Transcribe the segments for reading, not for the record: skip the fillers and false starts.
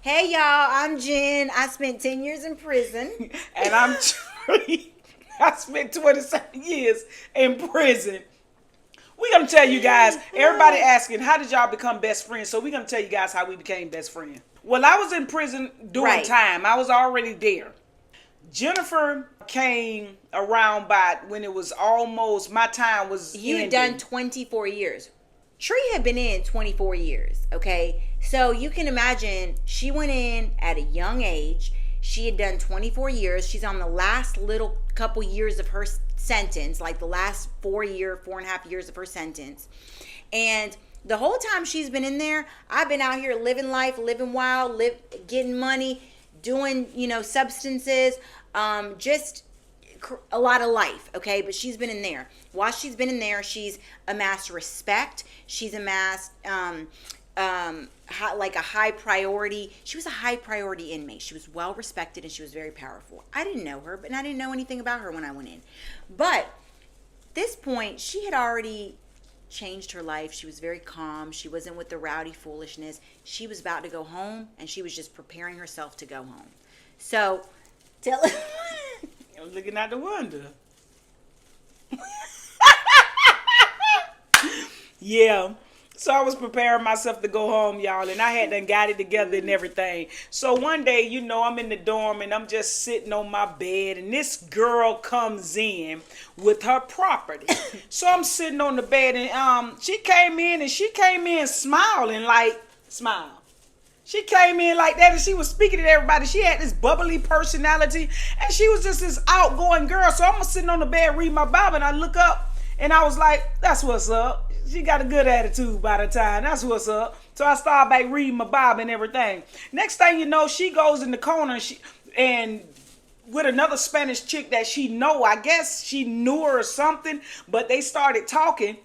Hey y'all, I'm Jen. I spent 10 years in prison. And I'm Tree. I spent 27 years in prison. We're going to tell you guys, everybody asking, how did y'all become best friends? So we're going to tell you guys how we became best friends. Well, I was in prison doing time. I was already there. Jennifer came around by when it was almost, my time was You had ending. done 24 years. Tree had been in 24 years, okay? So you can imagine she went in at a young age. She had done 24 years. She's on the last little couple years of her sentence, like the last 4.5 years of her sentence. And the whole time she's been in there, I've been out here living life, living wild, getting money, doing, substances, just a lot of life, okay? But she's been in there. While she's been in there, she's amassed respect. She's amassed like a high priority. She was a high priority inmate. She was well respected and she was very powerful. I didn't know her, but I didn't know anything about her when I went in. But this point, she had already changed her life. She was very calm. She wasn't with the rowdy foolishness. She was about to go home and she was just preparing herself to go home. So, tell I was looking out the window. Yeah. So I was preparing myself to go home, y'all, and I had done got it together and everything. So one day, I'm in the dorm and I'm just sitting on my bed and this girl comes in with her property. So I'm sitting on the bed and she came in smiling, smile. She came in like that and she was speaking to everybody. She had this bubbly personality and she was just this outgoing girl. So I'm sitting on the bed reading my Bible and I look up and I was like, that's what's up. She got a good attitude by the time. That's what's up. So I started back reading my Bible and everything. Next thing you know, she goes in the corner and with another Spanish chick that she know. I guess she knew her or something, but they started talking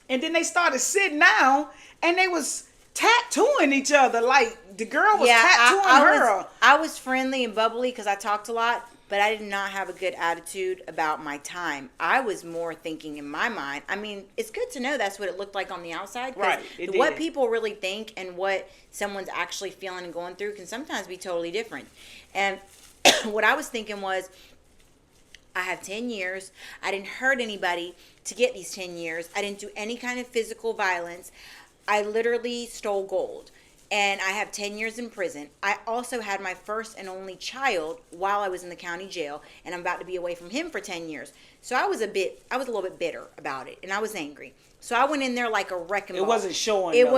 and then they started sitting down and they was tattooing each other. Like the girl was tattooing her. I was friendly and bubbly because I talked a lot, but I did not have a good attitude about my time. I was more thinking in my mind. I mean, it's good to know that's what it looked like on the outside. Right. What people really think and what someone's actually feeling and going through can sometimes be totally different. And what I was thinking was, I have 10 years. I didn't hurt anybody to get these 10 years. I didn't do any kind of physical violence. I literally stole gold. And I have 10 years in prison. I also had my first and only child while I was in the county jail, and I'm about to be away from him for 10 years. So I was a little bit bitter about it, and I was angry. So I went in there like a wrecking ball. It wasn't showing. It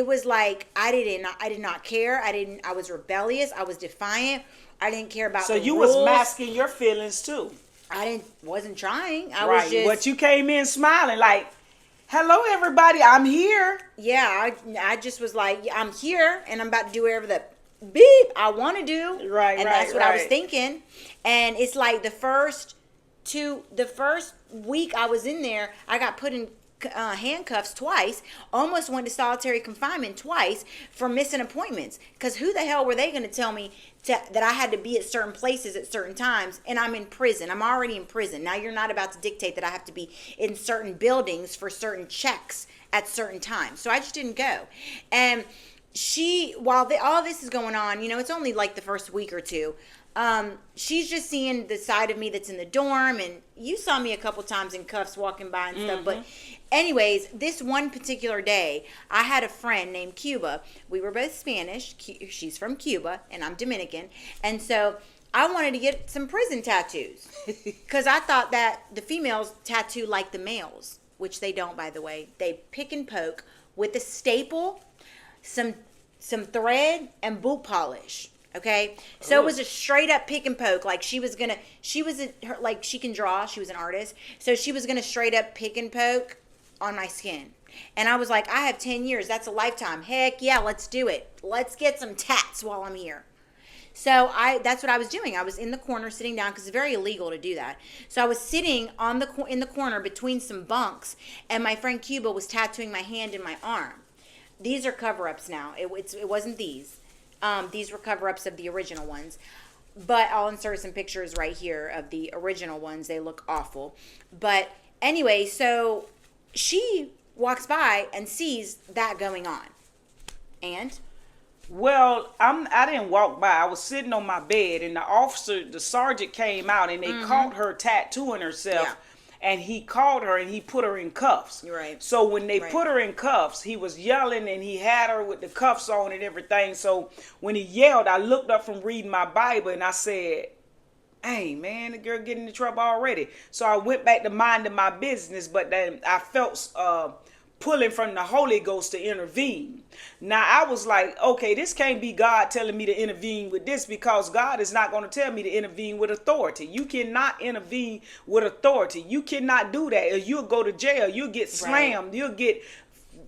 was like I did not care. I was rebellious. I was defiant. I didn't care about the rules. So you was masking your feelings too. Wasn't trying. I was just. But you came in smiling like, hello, everybody. I'm here. Yeah, I just was like, I'm here, and I'm about to do whatever the beep I want to do. Right, and that's what I was thinking. And it's like the first week I was in there, I got put in handcuffs twice. Almost went to solitary confinement twice for missing appointments. Because who the hell were they going to tell me that I had to be at certain places at certain times, and I'm in prison. I'm already in prison. Now you're not about to dictate that I have to be in certain buildings for certain checks at certain times. So I just didn't go. And while all this is going on, it's only like the first week or two. She's just seeing the side of me that's in the dorm, and you saw me a couple times in cuffs walking by and stuff. But anyways, this one particular day, I had a friend named Cuba. We were both Spanish. She's from Cuba and I'm Dominican. And so I wanted to get some prison tattoos because I thought that the females tattoo like the males, which they don't, by the way. They pick and poke with a staple, some thread, and boot polish. Okay, so It was a straight up pick and poke. Like she can draw. She was an artist, so she was gonna straight up pick and poke on my skin. And I was like, I have 10 years. That's a lifetime. Heck yeah, let's do it. Let's get some tats while I'm here. So that's what I was doing. I was in the corner sitting down because it's very illegal to do that. So I was sitting in the corner between some bunks, and my friend Cuba was tattooing my hand and my arm. These are cover-ups now. It wasn't these. These were cover-ups of the original ones. But I'll insert some pictures right here of the original ones. They look awful. But anyway, so she walks by and sees that going on. And Well, I didn't walk by. I was sitting on my bed, and the sergeant came out, and they caught her tattooing herself. Yeah. And he called her and he put her in cuffs. Right. So when they Right. put her in cuffs, he was yelling and he had her with the cuffs on and everything. So when he yelled, I looked up from reading my Bible and I said, hey, man, the girl getting into trouble already. So I went back to minding my business, but then I felt pulling from the Holy Ghost to intervene. Now I was like, okay, this can't be God telling me to intervene with this, because God is not going to tell me to intervene with authority. You cannot intervene with authority. You cannot do that, or you'll go to jail. You'll get slammed. Right. You'll get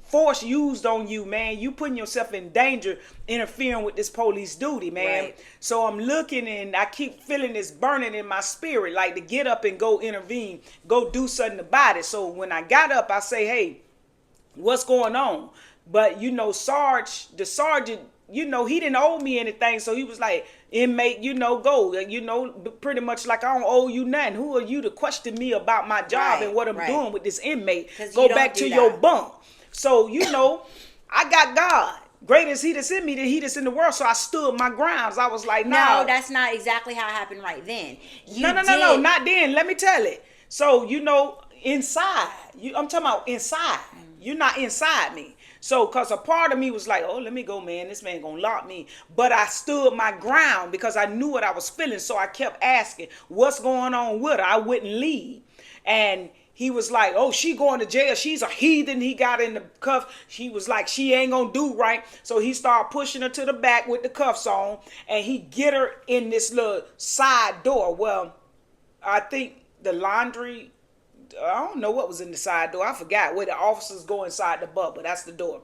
force used on you, man. You putting yourself in danger interfering with this police duty, man. Right. So I'm looking and I keep feeling this burning in my spirit, like to get up and go intervene, go do something about it. So when I got up, I say, hey, what's going on? But the sergeant, he didn't owe me anything. So he was like, inmate, go, pretty much like, I don't owe you nothing. Who are you to question me about my job and what I'm doing with this inmate? Go back to your bunk. So, I got God. Great is he that's in me than he that's in the world. So I stood my grounds. I was like, no, that's not exactly how it happened right then. No, not then. Let me tell it. So, inside, I'm talking about inside. You're not inside me. So, because a part of me was like, oh, let me go, man. This man gonna lock me. But I stood my ground because I knew what I was feeling. So I kept asking, what's going on with her? I wouldn't leave. And he was like, oh, she going to jail. She's a heathen. He got in the cuff. He was like, she ain't gonna do right. So he started pushing her to the back with the cuffs on. And he get her in this little side door. Well, I think the laundry, I don't know what was in the side door. I forgot where the officers go inside the butt, but that's the door.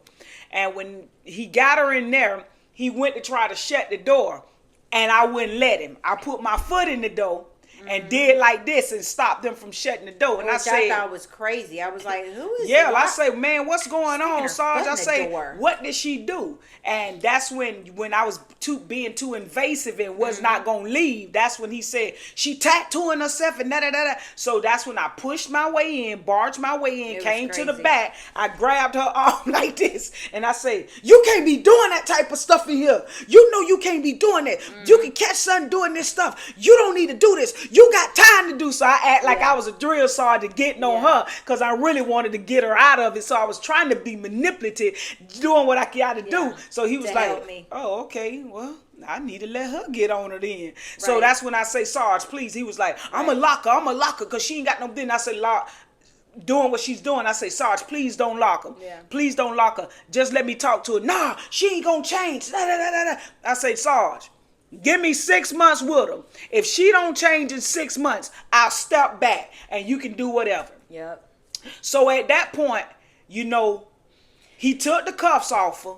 And when he got her in there, he went to try to shut the door, and I wouldn't let him. I put my foot in the door and did like this and stopped them from shutting the door. And Which I said, I thought was crazy. I was like, who is yeah, I say, man, what's going on, Sarge? I say, door. what did she do? And that's when I was being too invasive and was not going to leave. That's when he said, she tattooing herself and da-da-da-da. So that's when I pushed my way in, barged my way in, came to the back. I grabbed her arm like this. And I say, you can't be doing that type of stuff in here. You know you can't be doing that. You can catch son doing this stuff. You don't need to do this. You got time to do. So I act like I was a drill sergeant getting on her because I really wanted to get her out of it. So I was trying to be manipulative, doing what I got to do. So he was like, oh, okay, well, I need to let her get on her then. Right. So that's when I say, Sarge, please. He was like, I'm a locker because she ain't got no business. I say, lock. Doing what she's doing, I say, Sarge, please don't lock her. Yeah. Please don't lock her. Just let me talk to her. Nah, she ain't gonna change. I say, Sarge, give me 6 months with her. If she don't change in 6 months, I'll step back and you can do whatever. Yep. So at that point, he took the cuffs off her,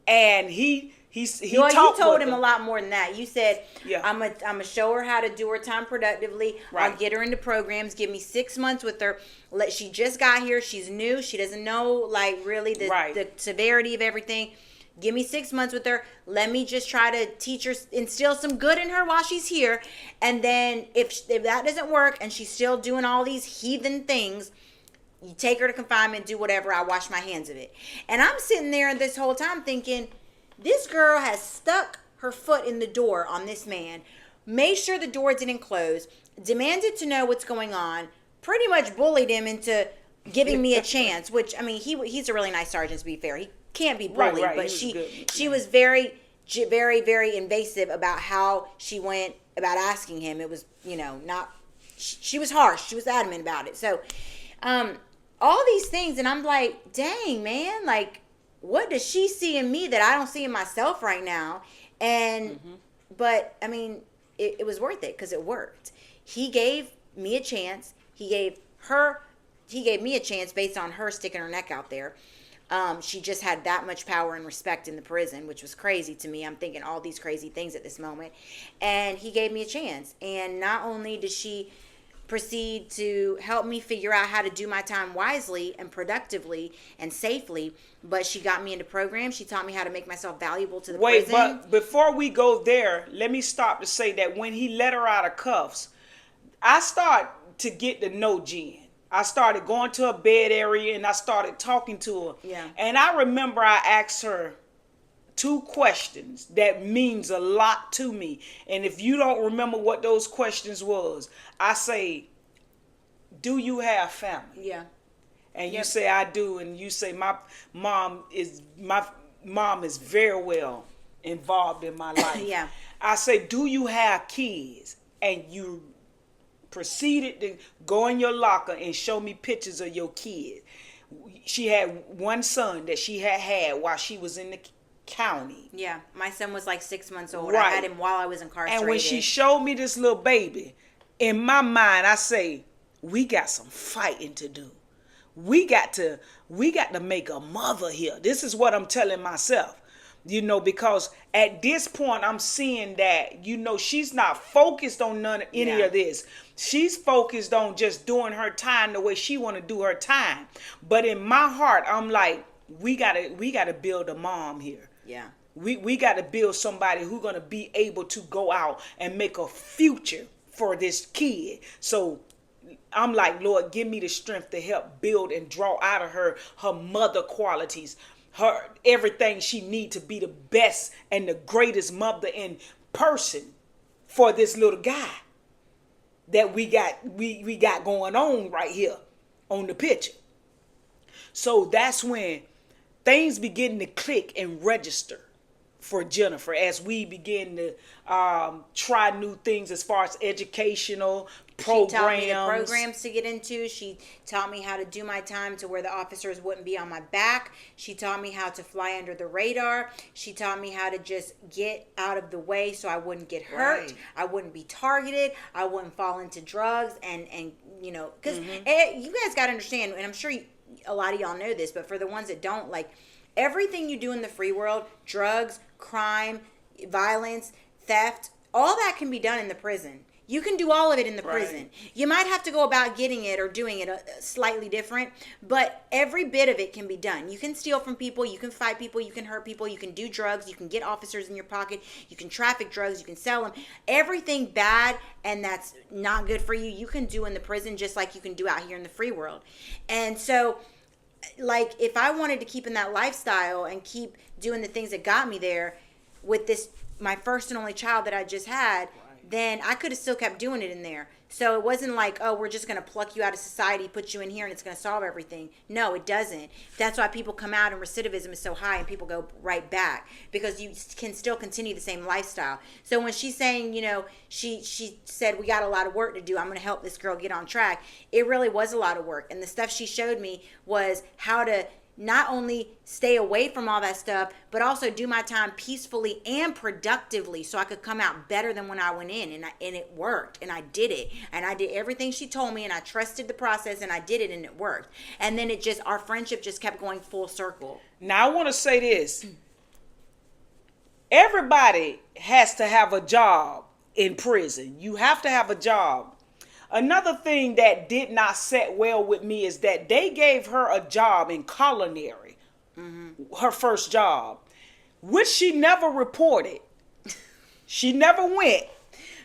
and he you told him a lot more than that. You said, I'm gonna show her how to do her time productively. Right. I'll get her into programs. Give me 6 months with her. She just got here. She's new. She doesn't know really the severity of everything. Give me 6 months with her. Let me just try to teach her, instill some good in her while she's here. And then if that doesn't work and she's still doing all these heathen things, you take her to confinement, do whatever. I wash my hands of it. And I'm sitting there this whole time thinking, this girl has stuck her foot in the door on this man, made sure the door didn't close, demanded to know what's going on, pretty much bullied him into giving me a chance, which, I mean, he's a really nice sergeant, to be fair. He can't be bullied, right. But she was very, very, very invasive about how she went about asking him. It was, she was harsh. She was adamant about it. So, all these things, and I'm like, dang, man, like, what does she see in me that I don't see in myself right now? And, but, I mean, it was worth it because it worked. He gave me a chance. He gave me a chance based on her sticking her neck out there. She just had that much power and respect in the prison, which was crazy to me. I'm thinking all these crazy things at this moment. And he gave me a chance. And not only did she proceed to help me figure out how to do my time wisely and productively and safely, but she got me into programs. She taught me how to make myself valuable to the prison. But before we go there, let me stop to say that when he let her out of cuffs, I started to get to know Jen. I started going to her bed area and I started talking to her. Yeah. And I remember I asked her two questions that means a lot to me. And if you don't remember what those questions was, I say, do you have family? Yeah. And you say, I do. And you say, my mom is very well involved in my life. Yeah. I say, do you have kids? And you proceeded to go in your locker and show me pictures of your kid. She had one son that she had while she was in the county. Yeah, my son was like 6 months old. Right. I had him while I was incarcerated. And when she showed me this little baby, in my mind, I say, we got some fighting to do. We got to make a mother here. This is what I'm telling myself. Because at this point I'm seeing that, she's not focused on any of this. She's focused on just doing her time the way she want to do her time. But in my heart, I'm like, we gotta build a mom here. Yeah. We got to build somebody who's going to be able to go out and make a future for this kid. So I'm like, Lord, give me the strength to help build and draw out of her mother qualities, her everything she need to be the best and the greatest mother in person for this little guy that we got going on right here on the picture. So that's when things begin to click and register for Jennifer as we begin to try new things as far as educational programs. She taught me the programs to get into. She taught me how to do my time to where the officers wouldn't be on my back. She taught me how to fly under the radar. She taught me how to just get out of the way so I wouldn't get hurt. Right. I wouldn't be targeted. I wouldn't fall into drugs. And because you guys got to understand, and I'm sure a lot of y'all know this, but for the ones that don't, like, everything you do in the free world, drugs, crime, violence, theft, all that can be done in the prison. You can do all of it in the prison. You might have to go about getting it or doing it slightly different, but every bit of it can be done. You can steal from people, you can fight people, you can hurt people, you can do drugs, you can get officers in your pocket, you can traffic drugs, you can sell them. Everything bad and that's not good for you, you can do in the prison just like you can do out here in the free world. And so, like, if I wanted to keep in that lifestyle and keep doing the things that got me there with this, my first and only child that I just had, then I could have still kept doing it in there. So it wasn't like, oh, we're just going to pluck you out of society, put you in here, and it's going to solve everything. No, it doesn't. That's why people come out and recidivism is so high and people go right back, because you can still continue the same lifestyle. So when she's saying, she said, we got a lot of work to do, I'm going to help this girl get on track. It really was a lot of work. And the stuff she showed me was how to not only stay away from all that stuff, but also do my time peacefully and productively so I could come out better than when I went in. And it worked. And I did it. And I did everything she told me, and I trusted the process, and I did it, and it worked. And then our friendship just kept going full circle. Now, I want to say this. Everybody has to have a job in prison. You have to have a job. Another thing that did not set well with me is that they gave her a job in culinary, her first job, which she never reported. She never went.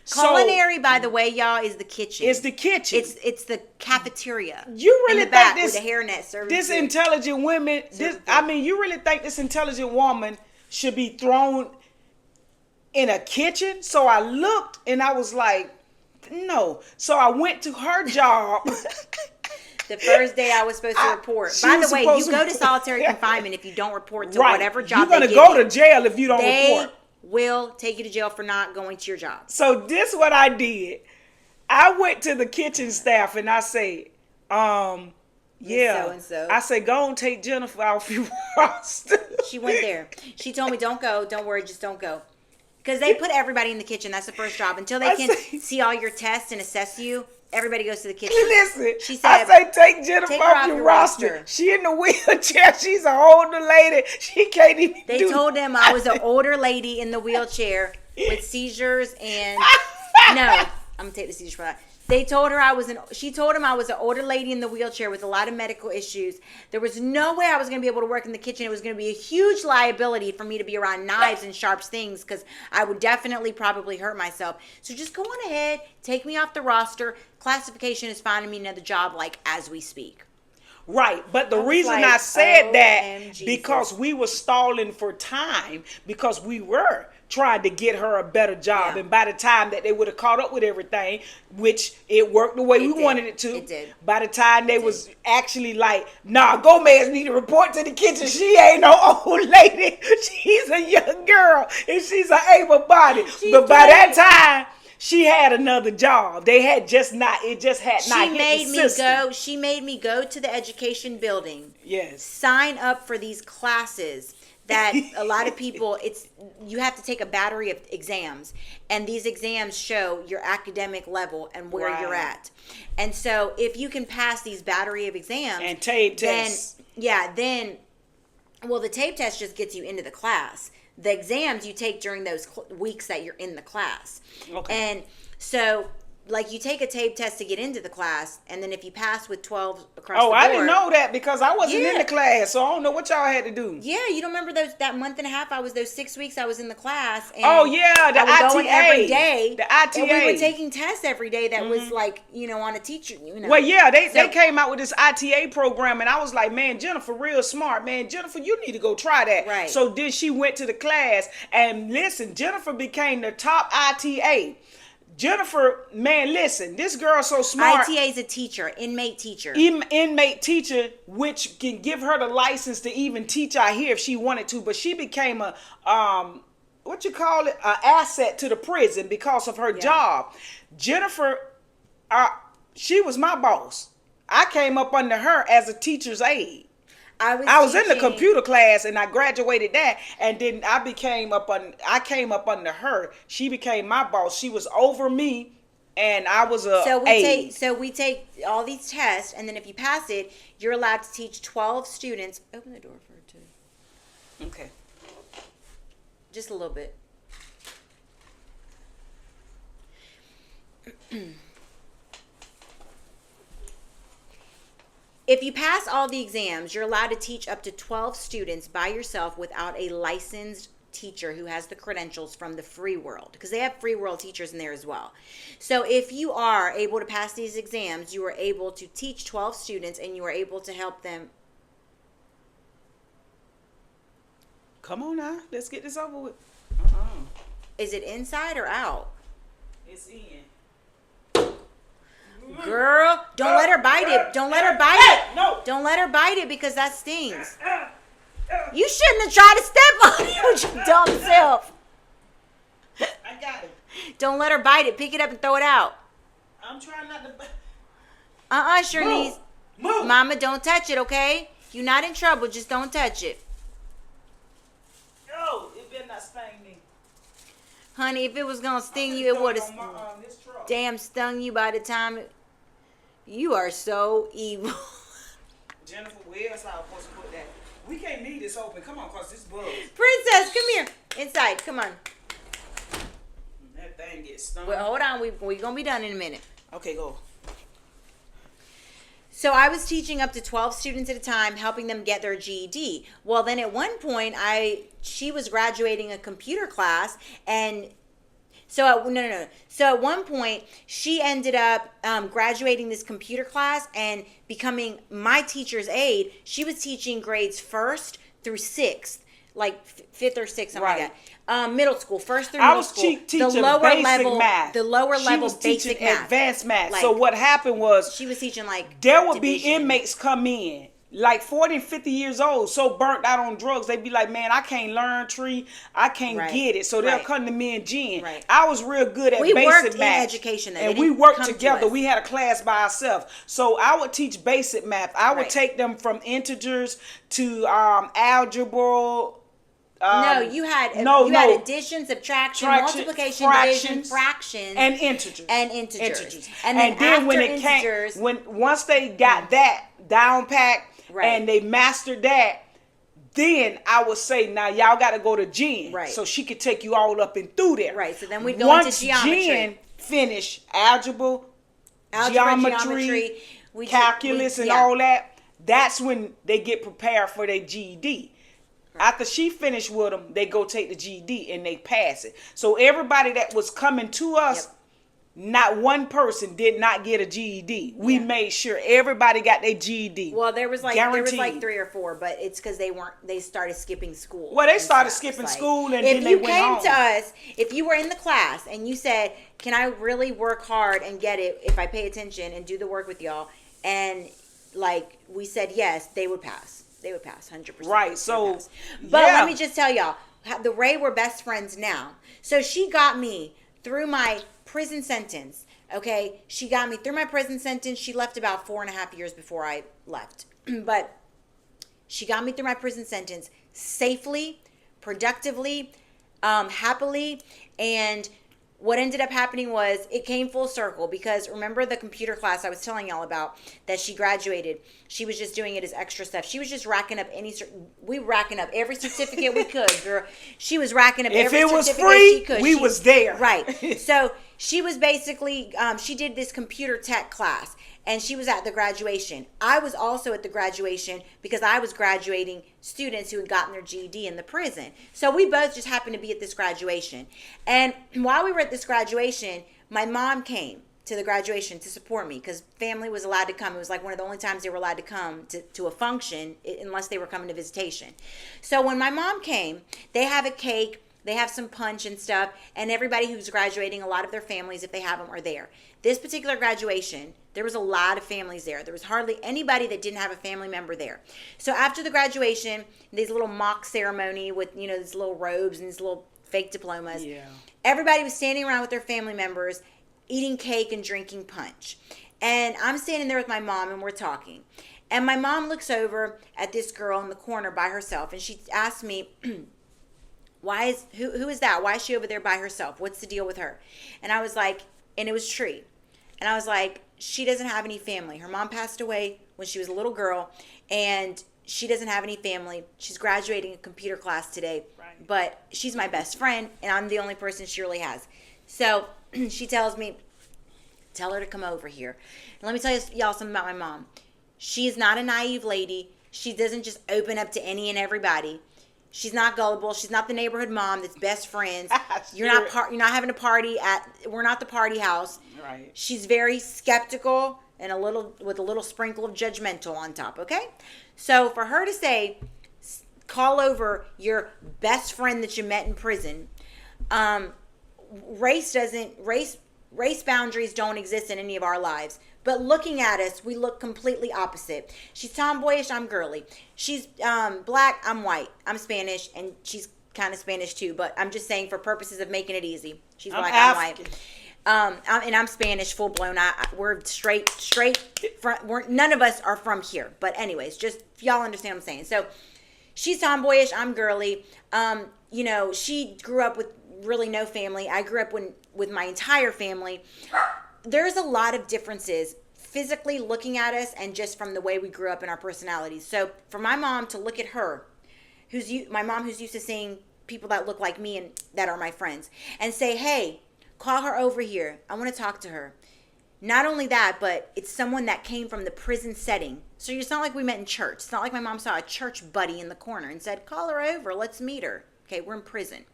Culinary, by the way, y'all, is the kitchen. It's the kitchen. It's the cafeteria. You really think with the hairnet service? This intelligent women? You really think this intelligent woman should be thrown in a kitchen? So I looked and I was like, no. So I went to her job. The first day I was supposed to report. By the way, you go to solitary confinement if you don't report to whatever job you're they go to jail if you don't report. They will take you to jail for not going to your job. So this is what I did. I went to the kitchen staff and I say, so-and-so. I say, go and take Jennifer off your roster. She went there. She told me, don't go. Don't worry. Just don't go. Because they put everybody in the kitchen. That's the first job. Until they can see all your tests and assess you, everybody goes to the kitchen. Listen, she said, take Jennifer off your roster. She in the wheelchair. She's an older lady. She can't even They told them I was an older lady in the wheelchair with seizures and... No, I'm going to take the seizures for that. They told her she told him I was an older lady in the wheelchair with a lot of medical issues. There was no way I was going to be able to work in the kitchen. It was going to be a huge liability for me to be around knives and sharp things, because I would definitely probably hurt myself. So just go on ahead, take me off the roster. Classification is finding me another job, like, as we speak. Right, but the I was reason like, I said that OMG, because sis. we were stalling for time because we were trying to get her a better job, Yeah. and by the time that they would have caught up with everything, which it worked the way we did. wanted it to. It did. By the time they did. was actually like, nah, Gomez need to report to the kitchen. She ain't no old lady. She's a young girl and she's an able body. But by that time, she had another job. They had just not. It just had not hit the system. She made me go to the education building. Yes. Sign up for these classes that a lot of people. You have to take a battery of exams, and these exams show your academic level and where you're at. And so, if you can pass these battery of exams and tape tests, well, the tape test just gets you into the class. The exams you take during those weeks that you're in the class. Okay. And so, like, you take a tape test to get into the class, and then if you pass with 12 across the board. I didn't know that because I wasn't in the class, so I don't know what y'all had to do. Yeah, you don't remember that month and a half? Those 6 weeks I was in the class. And the I would go in ITA. every day. The ITA. And we were taking tests every day that was like, on a teacher. Well, yeah, they came out with this ITA program, and I was like, man, Jennifer, real smart. Man, Jennifer, you need to go try that. Right. So then she went to the class, and listen, Jennifer became the top ITA. Jennifer, man, listen, this girl's so smart. ITA is a teacher, inmate teacher. Inmate teacher, which can give her the license to even teach out here if she wanted to. But she became a, an asset to the prison because of her job. Jennifer, she was my boss. I came up under her as a teacher's aide. I was in the computer class and I graduated that, and then I came up under her. She became my boss. She was over me, and I was a aide. So we take all these tests, and then if you pass it, you're allowed to teach 12 students. Open the door for her too. Okay. Just a little bit. If you pass all the exams, you're allowed to teach up to 12 students by yourself without a licensed teacher who has the credentials from the free world, because they have free world teachers in there as well. So if you are able to pass these exams, you are able to teach 12 students and you are able to help them. Come on now, let's get this over with. Is it inside or out? It's in. Girl, don't let her bite it. Don't let her bite it. No. Don't let her bite it because that stings. You shouldn't have tried to step on it with your dumb self. I got it. Don't let her bite it. Pick it up and throw it out. I'm trying not to. Shirley. Move. Mama, don't touch it, okay? You're not in trouble. Just don't touch it. No, it better not sting me. Honey, if it was going to sting you, it would have damn stung you by the time it... You are so evil. Jennifer, where else I was supposed to put that? We can't leave this open. Come on, cause this bugs. Princess, come here. Inside, come on. That thing gets stung. Well, hold on. We're going to be done in a minute. Okay, go. So I was teaching up to 12 students at a time, helping them get their GED. Well, then at one point, she was graduating a computer class, and so at one point, she ended up graduating this computer class and becoming my teacher's aide. She was teaching grades 1st through 6th, like 5th or 6th, something like that. Middle school, 1st through middle school. I was teaching basic math. The lower level she was basic teaching math. Advanced math. Like, so what happened was she was teaching like there would division. be inmates come in. Like 40 and 50 years old, so burnt out on drugs, they'd be like, man, I can't learn tree, I can't get it. So they'll come to me and Jen. Right. I was real good at we basic worked math. in education, and we worked together. We had a class by ourselves. So I would teach basic math. I would take them from integers to algebra. You had addition, subtraction, multiplication, division, fractions, and integers. And then when it integers, once they got that down packed and they mastered that, then I would say, now y'all got to go to Jen, so she could take you all up and through there. Right. So then we go into geometry. Once Jen finished algebra, geometry, calculus, and all that, that's when they get prepared for their GED. After she finished with them, they go take the GED and they pass it. So everybody that was coming to us not one person did not get a GED. We made sure everybody got their GED. Well, there was like Guaranteed. 3 or 4, but it's because they started skipping school. Well, they started stuff. skipping Like, school and then they went home. If you came to us, if you were in the class and you said, "Can I really work hard and get it if I pay attention and do the work with y'all?" and like we said yes, they would pass. They would pass 100%. Right. So, but let me just tell y'all, the Ray were best friends now. So she got me through my prison sentence. Okay, she got me through my prison sentence. She left about 4.5 years before I left. But she got me through my prison sentence safely, productively, happily. And what ended up happening was it came full circle because remember the computer class I was telling y'all about that she graduated. She was just doing it as extra stuff. She was just racking up racking up every certificate we could, girl. She was racking up every certificate she could. We was there. Right. So she was basically, she did this computer tech class. And she was at the graduation. I was also at the graduation because I was graduating students who had gotten their GED in the prison. So we both just happened to be at this graduation. And while we were at this graduation, my mom came to the graduation to support me because family was allowed to come. It was like one of the only times they were allowed to come to a function unless they were coming to visitation. So when my mom came, they have a cake. They have some punch and stuff. And everybody who's graduating, a lot of their families, if they have them, are there. This particular graduation, there was a lot of families there. There was hardly anybody that didn't have a family member there. So after the graduation, this little mock ceremony with, these little robes and these little fake diplomas. Yeah. Everybody was standing around with their family members, eating cake and drinking punch. And I'm standing there with my mom and we're talking. And my mom looks over at this girl in the corner by herself and she asked me, who is that? Why is she over there by herself? What's the deal with her? And I was like, and it was Tree. And I was like, she doesn't have any family. Her mom passed away when she was a little girl, and she doesn't have any family. She's graduating a computer class today, right. But she's my best friend, and I'm the only person she really has. So she tells me, tell her to come over here. And let me tell y'all something about my mom. She is not a naive lady. She doesn't just open up to any and everybody. She's not gullible. She's not the neighborhood mom that's best friends. You're not having a party we're not the party house. Right. She's very skeptical and with a little sprinkle of judgmental on top, okay? So for her to say, call over your best friend that you met in prison, race boundaries don't exist in any of our lives. But looking at us, we look completely opposite. She's tomboyish, I'm girly. She's black, I'm white. I'm Spanish, and she's kind of Spanish too. But I'm just saying for purposes of making it easy. She's black, I'm white. And I'm Spanish, full blown. We're straight. None of us are from here. But anyways, just y'all understand what I'm saying. So she's tomboyish, I'm girly. She grew up with really no family. I grew up with my entire family. There's a lot of differences physically looking at us and just from the way we grew up in our personalities. So for my mom to look at her, my mom who's used to seeing people that look like me and that are my friends, and say, hey, call her over here. I want to talk to her. Not only that, but it's someone that came from the prison setting. So it's not like we met in church. It's not like my mom saw a church buddy in the corner and said, call her over, let's meet her. Okay, we're in prison.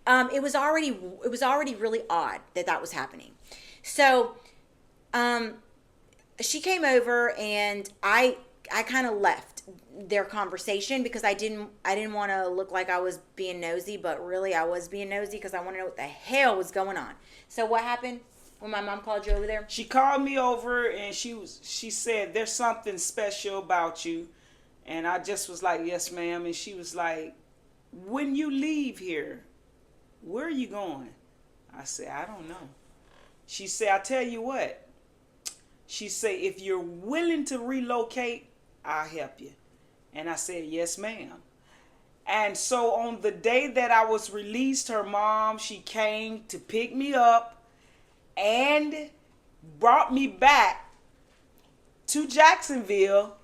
It was already really odd that was happening. So, she came over and I kind of left their conversation because I didn't want to look like I was being nosy, but really I was being nosy because I want to know what the hell was going on. So what happened when my mom called you over there? She called me over and she said, there's something special about you. And I just was like, yes, ma'am. And she was like, when you leave here, where are you going? I said, I don't know. She said, I tell you what. She said, if you're willing to relocate, I'll help you. And I said, yes, ma'am. And so on the day that I was released, her mom, she came to pick me up and brought me back to Jacksonville,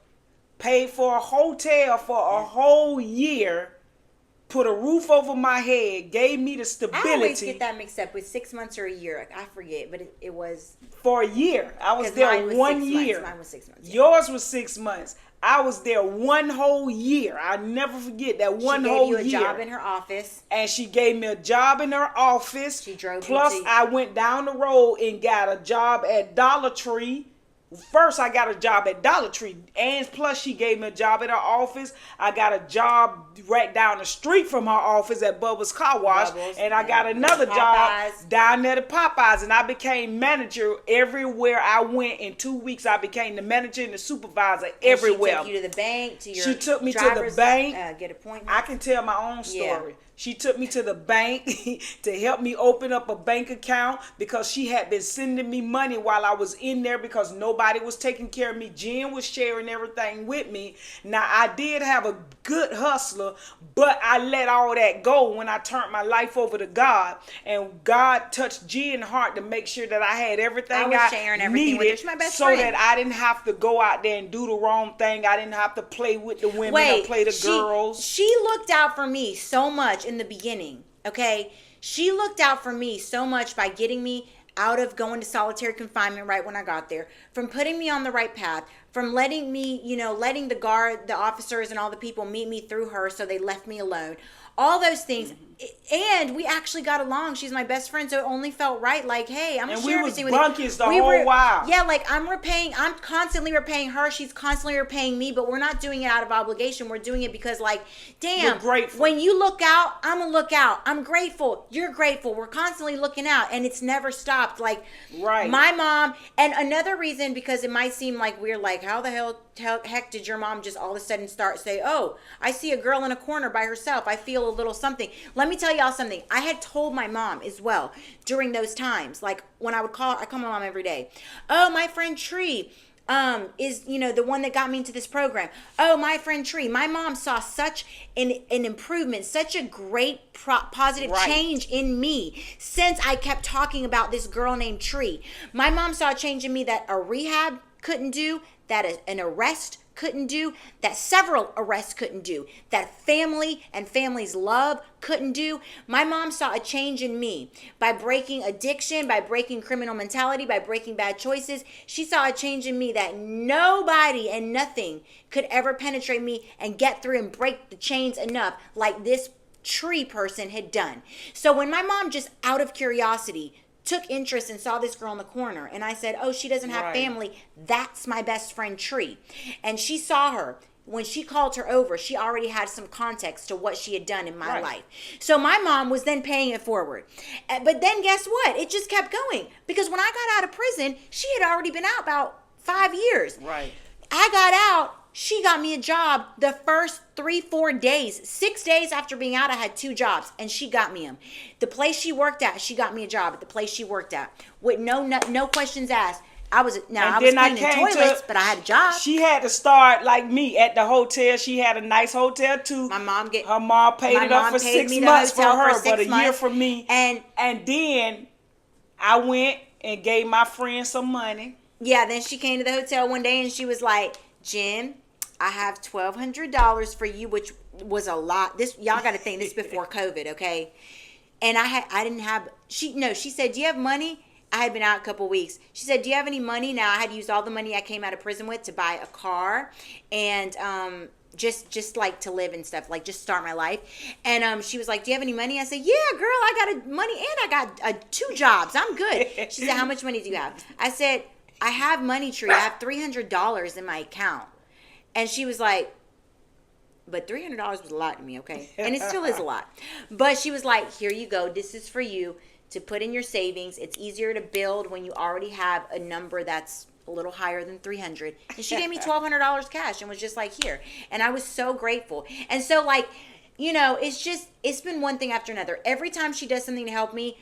paid for a hotel for a whole year, put a roof over my head, gave me the stability. I always get that mixed up with 6 months or a year. I forget, but it was for a year. I was there mine was 1 6 year. months. Mine was 6 months. Yeah. Yours was 6 months. I was there one whole year. I never forget that one whole year. She gave you a job in her office. And she gave me a job in her office. She drove Plus, you to... I went down the road and got a job at Dollar Tree. First, I got a job at Dollar Tree, and plus she gave me a job at her office. I got a job right down the street from her office at Bubba's Car Wash, and I got another job down there at Popeyes, and I became manager everywhere I went. In 2 weeks, I became the manager and the supervisor everywhere. She took you to the bank, to your She took me to the bank. Get appointments. I can tell my own story. Yeah. She took me to the bank to help me open up a bank account because she had been sending me money while I was in there because nobody was taking care of me. Jen was sharing everything with me. Now, I did have a good hustler, but I let all that go when I turned my life over to God. And God touched Jen's heart to make sure that I had everything I needed so that I didn't have to go out there and do the wrong thing. I didn't have to play with the women or play the girls. She looked out for me so much in the beginning, okay? She looked out for me so much by getting me out of going to solitary confinement right when I got there, from putting me on the right path, from letting me, letting the officers and all the people meet me through her so they left me alone. All those things. And we actually got along. She's my best friend, so it only felt right. Like, hey, I'm going to share everything with you. And we was bunkies the whole while. Yeah, like I'm constantly repaying her. She's constantly repaying me, but we're not doing it out of obligation. We're doing it because, like, damn, when you look out, I'm going to look out. I'm grateful. You're grateful. We're constantly looking out, and it's never stopped. Like, my mom, and another reason, because it might seem like we're like, how the heck did your mom just all of a sudden say, oh, I see a girl in a corner by herself. I feel a little something. Let me tell y'all something. I had told my mom as well during those times. Like when I call my mom every day. Oh, my friend Tree is, the one that got me into this program. Oh, my friend Tree. My mom saw such an improvement, such a great positive change in me since I kept talking about this girl named Tree. My mom saw a change in me that a rehab couldn't do, that an arrest couldn't do, that several arrests couldn't do, that family and family's love couldn't do. My mom saw a change in me by breaking addiction, by breaking criminal mentality, by breaking bad choices. She saw a change in me that nobody and nothing could ever penetrate me and get through and break the chains enough like this Tree person had done. So when my mom, just out of curiosity, took interest and saw this girl in the corner, and I said, oh, she doesn't have family, that's my best friend Tree. And she saw her. When she called her over, she already had some context to what she had done in my life. So my mom was then paying it forward. But then guess what? It just kept going. Because when I got out of prison, she had already been out about 5 years. I got out. She got me a job the first 3-4 days. 6 days after being out, I had 2 jobs, and she got me them. The place she worked at, she got me a job at the place she worked at with no questions asked. I was cleaning toilets, but I had a job. She had to start like me at the hotel. She had a nice hotel too. Her mom paid it up for 6 months for her, but a year for me. And then I went and gave my friend some money. Yeah, then she came to the hotel one day and she was like, Jen, I have $1,200 for you, which was a lot. This, y'all got to think, this before COVID, okay? And she said, do you have money? I had been out a couple weeks. She said, do you have any money? Now, I had used all the money I came out of prison with to buy a car and just like to live and stuff, like just start my life. And she was like, do you have any money? I said, yeah, girl, I got money and I got 2 jobs. I'm good. She said, how much money do you have? I said, I have money, Tree. I have $300 in my account. And she was like, but $300 was a lot to me, okay? And it still is a lot. But she was like, here you go. This is for you to put in your savings. It's easier to build when you already have a number that's a little higher than 300. And she gave me $1,200 cash and was just like, here. And I was so grateful. And so, like, it's been one thing after another. Every time she does something to help me,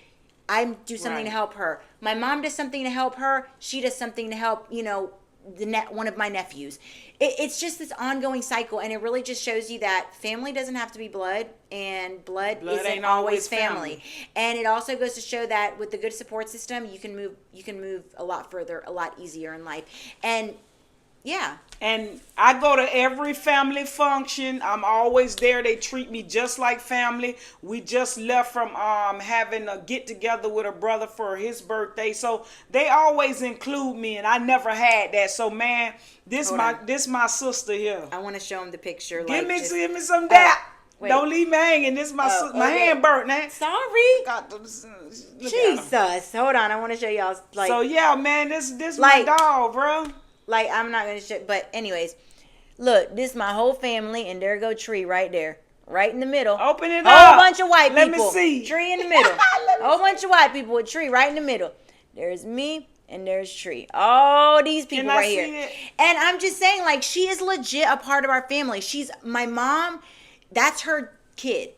I do something to help her. My mom does something to help her. She does something to help, one of my nephews. It's just this ongoing cycle, and it really just shows you that family doesn't have to be blood, and blood isn't always family. And it also goes to show that with the good support system, you can move a lot further, a lot easier in life. And Yeah. And I go to every family function. I'm always there. They treat me just like family. We just left from having a get together with a brother for his birthday. So they always include me, and I never had that. So man, this my sister here. I want to show him the picture. Give me just, some that. wait. Don't leave me hanging. This my my hand burnt, man. Sorry. Look Jesus. Hold on. I want to show y'all. Like, so yeah, man, this my dog, bro. Like, I'm not gonna show, but anyways, look, this is my whole family, and there go Tree right there, right in the middle. Open it whole up. Bunch of white Let people. me see. Tree in the middle. Whole bunch of white people with Tree right in the middle. There's me and there's Tree. All these people right here. It? And I'm just saying, like, she is legit a part of our family. She's my mom. That's her kid.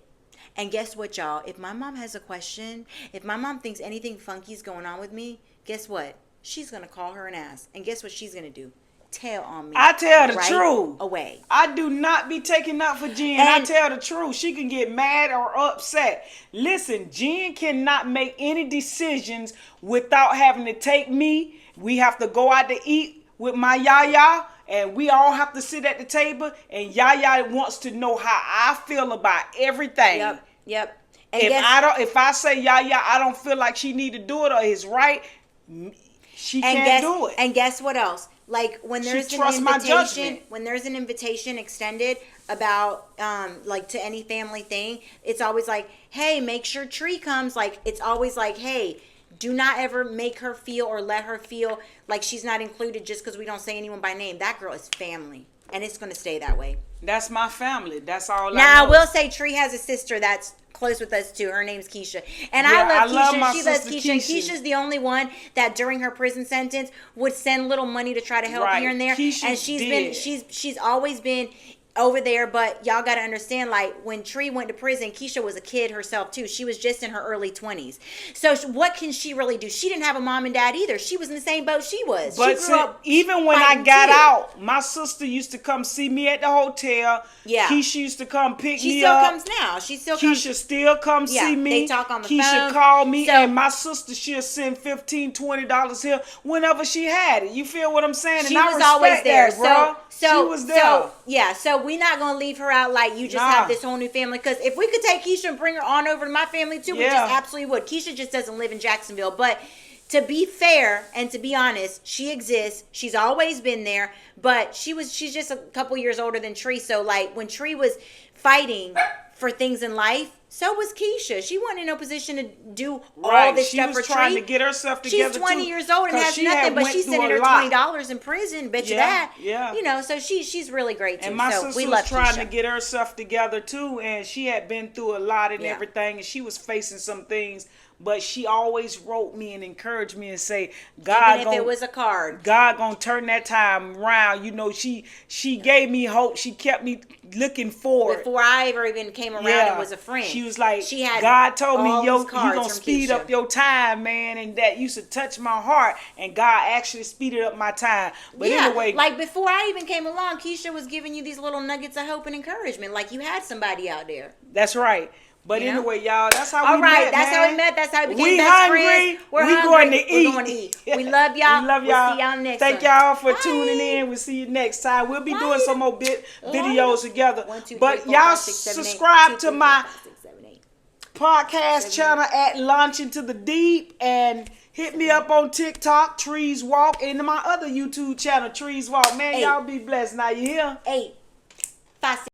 And guess what, y'all? If my mom has a question, if my mom thinks anything funky is going on with me, guess what? She's going to call her and ask. And guess what she's going to do? Tell on me. I tell the right truth. Away. I do not be taking up for Jen. I tell the truth. She can get mad or upset. Listen, Jen cannot make any decisions without having to take me. We have to go out to eat with my Yaya, and we all have to sit at the table, and Yaya wants to know how I feel about everything. Yep. And if I say Yaya, I don't feel like she need to do it or it's right, she can't do it. And guess what else? Like when there's an invitation extended about like to any family thing, it's always like, hey, make sure Tree comes. Like it's always like, hey, do not ever make her feel or let her feel like she's not included just because we don't say anyone by name. That girl is family, and it's gonna stay that way. That's my family. That's all. Now I will say Tree has a sister that's close with us too. Her name's Keisha, and I love Keisha. She loves Keisha. And Keisha's the only one that during her prison sentence would send little money to try to help here and there. And she's always been over there. But y'all got to understand, like when Tree went to prison, Keisha was a kid herself too. She was just in her early 20s. So what can she really do? She didn't have a mom and dad either. She was in the same boat she was. But even when I got out, my sister used to come see me at the hotel. Yeah. Keisha used to come pick me up. She still comes now. Keisha still comes see me. They talk on the phone. Keisha called me, and my sister, she'll send $15, $20 here whenever she had it. You feel what I'm saying? She was always there, bro. She was there. So we're not gonna leave her out like you just have this whole new family. Because if we could take Keisha and bring her on over to my family too, we just absolutely would. Keisha just doesn't live in Jacksonville, but to be fair and to be honest, she exists. She's always been there, but she's just a couple years older than Tree. So like when Tree was fighting for things in life, so was Keisha. She wasn't in no position to do all this stuff for Tree. She was trying to get herself together. She's 20 years old and has nothing, but she's sending her $20 in prison. Bet you that. Yeah. You know, so she's really great too. And my so sister was trying to get herself together too, and she had been through a lot and everything, and she was facing some things. But she always wrote me and encouraged me and say, God, even if it was a card, God gonna turn that time around. You know, she gave me hope. She kept me looking forward. Before I ever even came around and was a friend, she was like, God told me, you gonna speed Keisha. up your time, man, and that used to touch my heart. And God actually speeded up my time. But anyway, like before I even came along, Keisha was giving you these little nuggets of hope and encouragement, like you had somebody out there. That's right. But anyway, y'all, that's how we met. All right, that's how we met. That's how we became we best hungry. friends. We're hungry. Going to eat. We're going to eat. We love y'all. We love y'all. We'll see y'all next Thank time. y'all for tuning in. We'll see you next time. We'll be doing some more videos together. But y'all subscribe to my podcast channel at Launch Into the Deep, and hit me up on TikTok, Trees Walk, and my other YouTube channel, Trees Walk. Man, y'all be blessed. Now you hear? 8, 5, 6.